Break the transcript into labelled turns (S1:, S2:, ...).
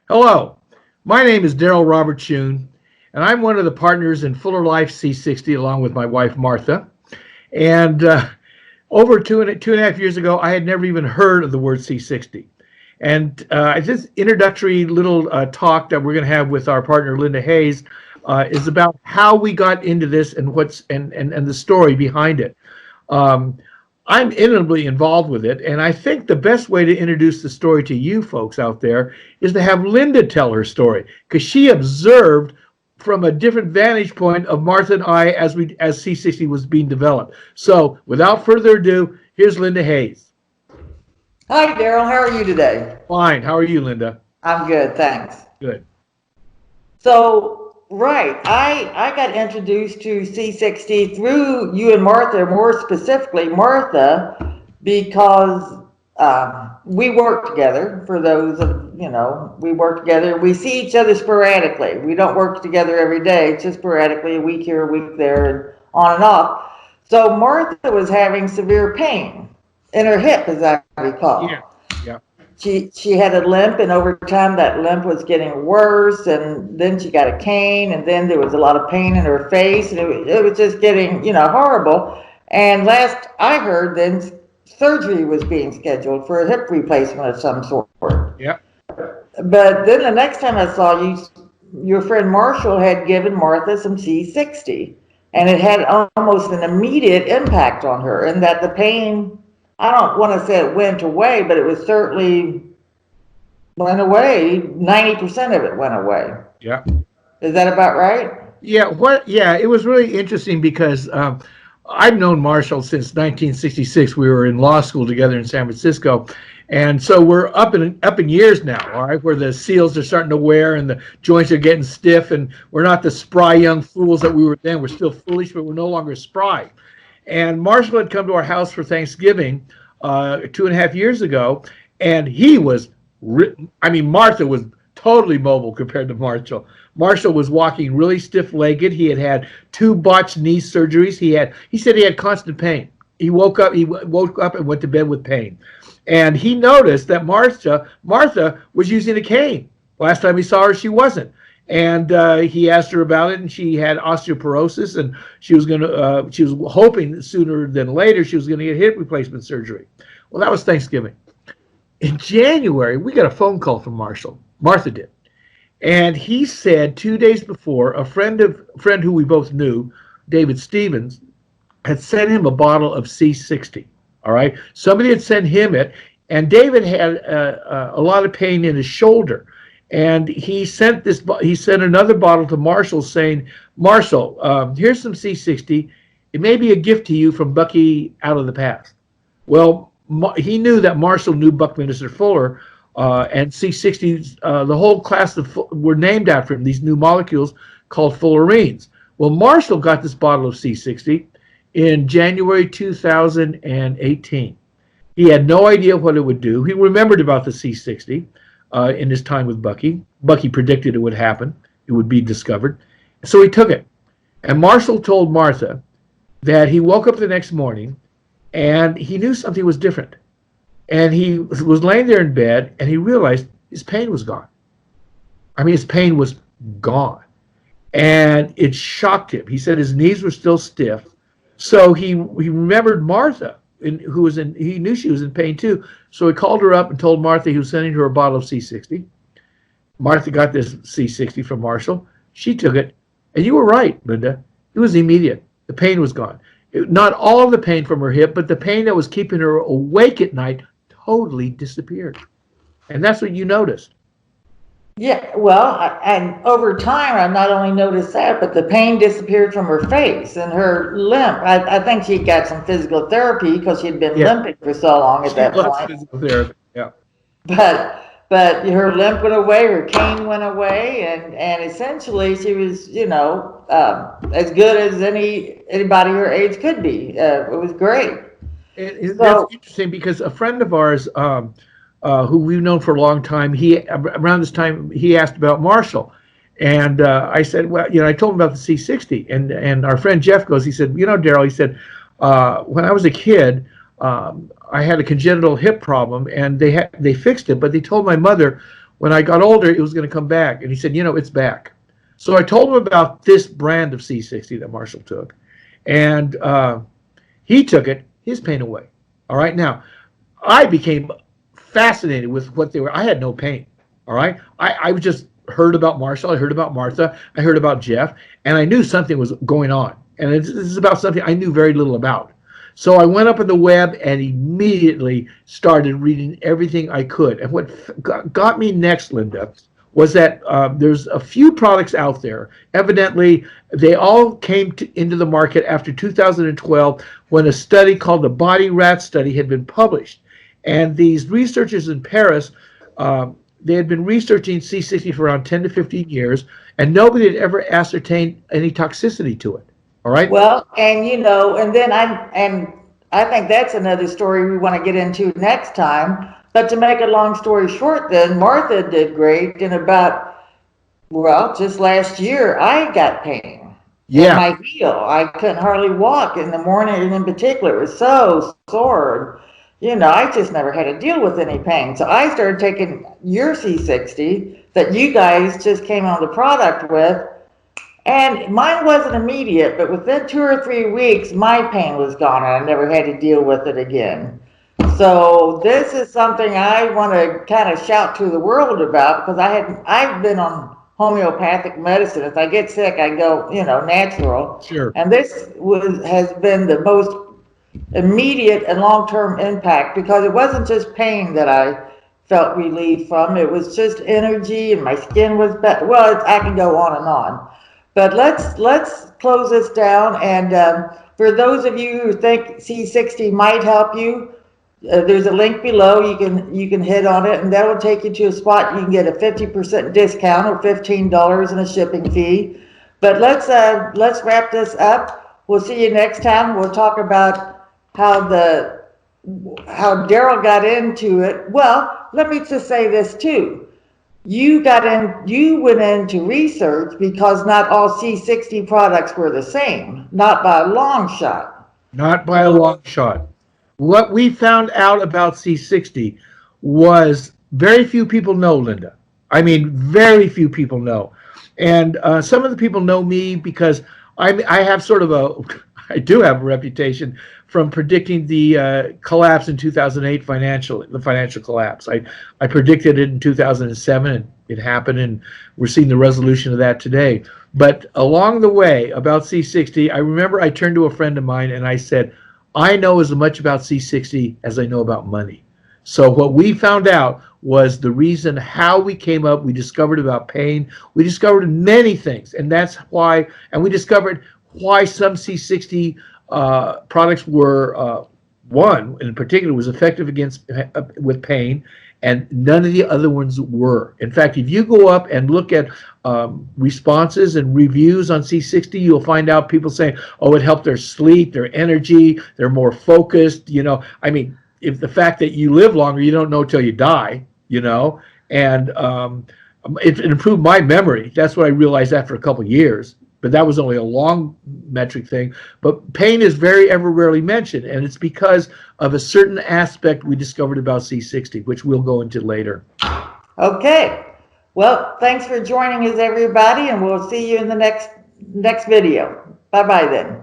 S1: Hello, my name is Darryl Robert Schoon, and I'm one of the partners in Fuller Life C60 along with my wife Martha. And over two and a half years ago, I had never even heard of the word C60. And this introductory little talk that we're going to have with our partner Linda Hayes is about how we got into this and and the story behind it. Um, I'm intimately involved with it, and I think the best way to introduce the story to you folks out there is to have Linda tell her story because she observed from a different vantage point of Martha and I as C60 was being developed. So, without further ado, here's Linda Hayes.
S2: Hi, Darryl. How are you today?
S1: Fine. How are you, Linda?
S2: I'm good, thanks.
S1: Good.
S2: So, right, I got introduced to C60 through you and Martha, more specifically Martha, because we work together. For those of, we work together. We see each other sporadically. We don't work together every day, just sporadically, a week here, a week there, and on and off. So Martha was having severe pain in her hip, as I recall.
S1: Yeah. Yeah.
S2: She had a limp, and over time that limp was getting worse, and then she got a cane, and then there was a lot of pain in her face, and it was just getting, horrible. And last I heard, then surgery was being scheduled for a hip replacement of some sort.
S1: Yeah.
S2: But then the next time I saw you, your friend Marshall had given Martha some C60, and it had almost an immediate impact on her, and that the pain, I don't want to say it went away, but it was certainly went away. 90% of it went away.
S1: Yeah.
S2: Is that about right?
S1: Yeah. Yeah. It was really interesting because I've known Marshall since 1966. We were in law school together in San Francisco, and so we're up in years now. All right, where the seals are starting to wear and the joints are getting stiff, and we're not the spry young fools that we were then. We're still foolish, but we're no longer spry. And Marshall had come to our house for Thanksgiving 2.5 years ago, and he was, Martha was totally mobile compared to Marshall. Marshall was walking really stiff-legged. He had had two botched knee surgeries. He said he had constant pain. He woke up and went to bed with pain. And he noticed that Martha was using a cane. Last time he saw her, she wasn't. And he asked her about it, and she had osteoporosis, and she was hoping that sooner than later she was going to get hip replacement surgery. Well, that was Thanksgiving. In January, we got a phone call from Marshall. Martha did, and he said 2 days before, a friend who we both knew, David Stevens, had sent him a bottle of C60. All right, somebody had sent him it, and David had a lot of pain in his shoulder. And he sent another bottle to Marshall saying, Marshall, here's some C60. It may be a gift to you from Bucky out of the past. Well, he knew that Marshall knew Buckminster Fuller, and C60, the whole class were named after him, these new molecules called fullerenes. Well, Marshall got this bottle of C60 in January 2018. He had no idea what it would do. He remembered about the C60. In his time with Bucky. Bucky predicted it would happen. It would be discovered. So he took it. And Marshall told Martha that he woke up the next morning and he knew something was different. And he was laying there in bed and he realized his pain was gone. His pain was gone. And it shocked him. He said his knees were still stiff. So he remembered Martha, he knew she was in pain too. So he called her up and told Martha he was sending her a bottle of C60. Martha got this C60 from Marshall. She took it. And you were right, Linda. It was immediate. The pain was gone. Not all of the pain from her hip, but the pain that was keeping her awake at night totally disappeared. And that's what you noticed.
S2: Yeah, well, and over time, I not only noticed that, but the pain disappeared from her face and her limp. I think she got some physical therapy because she'd been limping for so long at that point. Physical therapy,
S1: yeah.
S2: But her limp went away, her cane went away, and essentially she was, as good as anybody her age could be. It was great.
S1: That's interesting because a friend of ours, who we've known for a long time, around this time he asked about Marshall, and I said, well, I told him about the C60, and our friend Jeff goes, he said, Darryl, he said, when I was a kid, I had a congenital hip problem, and they fixed it, but they told my mother, when I got older, it was going to come back. And he said, it's back. So I told him about this brand of C60 that Marshall took. And he took it, his pain away. All right. Now, I became fascinated with what they were. I had no pain. All right. I just heard about Marshall. I heard about Martha. I heard about Jeff. And I knew something was going on. And this is about something I knew very little about. So I went up on the web and immediately started reading everything I could. And what got me next, Linda, was that there's a few products out there. Evidently, they all came into the market after 2012 when a study called the Body Rat Study had been published. And these researchers in Paris, they had been researching C60 for around 10 to 15 years, and nobody had ever ascertained any toxicity to it. All right.
S2: Well, and and then I think that's another story we want to get into next time. But to make a long story short, then Martha did great. And just last year, I got pain in my heel. I couldn't hardly walk in the morning, and in particular, it was so sore. I just never had to deal with any pain. So I started taking your C60 that you guys just came on the product with. And mine wasn't immediate, but within 2 or 3 weeks, my pain was gone and I never had to deal with it again. So this is something I want to kind of shout to the world about, because I've been on homeopathic medicine. If I get sick, I go, natural.
S1: Sure.
S2: And this has been the most immediate and long-term impact, because it wasn't just pain that I felt relief from. It was just energy, and my skin was better. Well, I can go on and on. But let's close this down. And for those of you who think C60 might help you, there's a link below. You can hit on it, and that will take you to a spot you can get a 50% discount or $15 in a shipping fee. But let's wrap this up. We'll see you next time. We'll talk about how Darryl got into it. Well, let me just say this too. You went into research because not all C60 products were the same, not by a long shot.
S1: Not by a long shot. What we found out about C60 was very few people know, Linda. I mean, very few people know. And some of the people know me because I do have a reputation from predicting the collapse in 2008, the financial collapse. I predicted it in 2007, and it happened, and we're seeing the resolution of that today. But along the way, about C60, I remember I turned to a friend of mine and I said, I know as much about C60 as I know about money. So what we found out was the reason how we came up. We discovered about pain. We discovered many things, and that's why, and we discovered why some C60 products were, one in particular was effective with pain, and none of the other ones were. In fact, if you go up and look at responses and reviews on C60, you'll find out people saying, oh, it helped their sleep, their energy, they're more focused. I mean, if the fact that you live longer, you don't know till you die, and it improved my memory. That's what I realized after a couple of years. But that was only a long metric thing. But pain is very ever rarely mentioned, and it's because of a certain aspect we discovered about C60, which we'll go into later.
S2: Okay. Well, thanks for joining us, everybody, and we'll see you in the next video. Bye-bye then.